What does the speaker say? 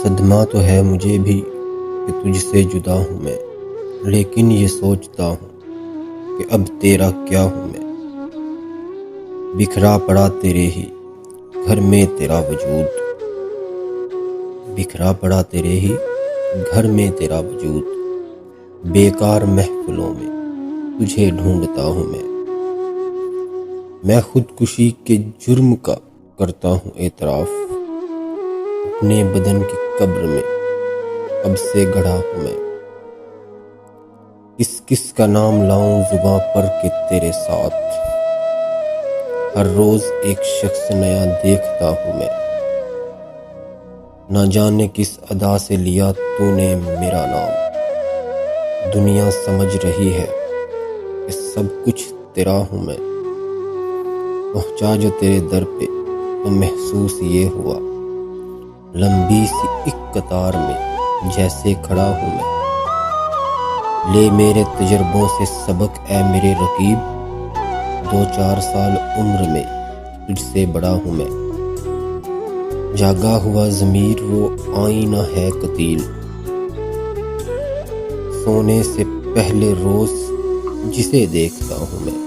صدمہ تو ہے مجھے بھی کہ تجھ سے جدا ہوں میں، لیکن یہ سوچتا ہوں کہ اب تیرا کیا ہوں میں۔ بکھرا پڑا تیرے ہی گھر میں تیرا وجود، بکھرا پڑا تیرے ہی گھر میں تیرا وجود، بیکار محفلوں میں تجھے ڈھونڈتا ہوں میں خودکشی کے جرم کا کرتا ہوں اعتراف، اپنے بدن کی قبر میں اب سے گڑھا ہوں میں۔ کس کس کا نام لاؤں زباں پر کہ تیرے ساتھ، ہر روز ایک شخص نیا دیکھتا ہوں میں۔ نہ جانے کس ادا سے لیا تو نے میرا نام، دنیا سمجھ رہی ہے کہ سب کچھ تیرا ہوں میں۔ پہنچا جو تیرے در پہ تو محسوس یہ ہوا، لمبی سی ایک قطار میں جیسے کھڑا ہوں میں۔ لے میرے تجربوں سے سبق اے میرے رقیب، 2-4 سال عمر میں تجھ سے بڑا ہوں میں۔ جاگا ہوا ضمیر وہ آئینہ ہے قتیل، سونے سے پہلے روز جسے دیکھتا ہوں میں۔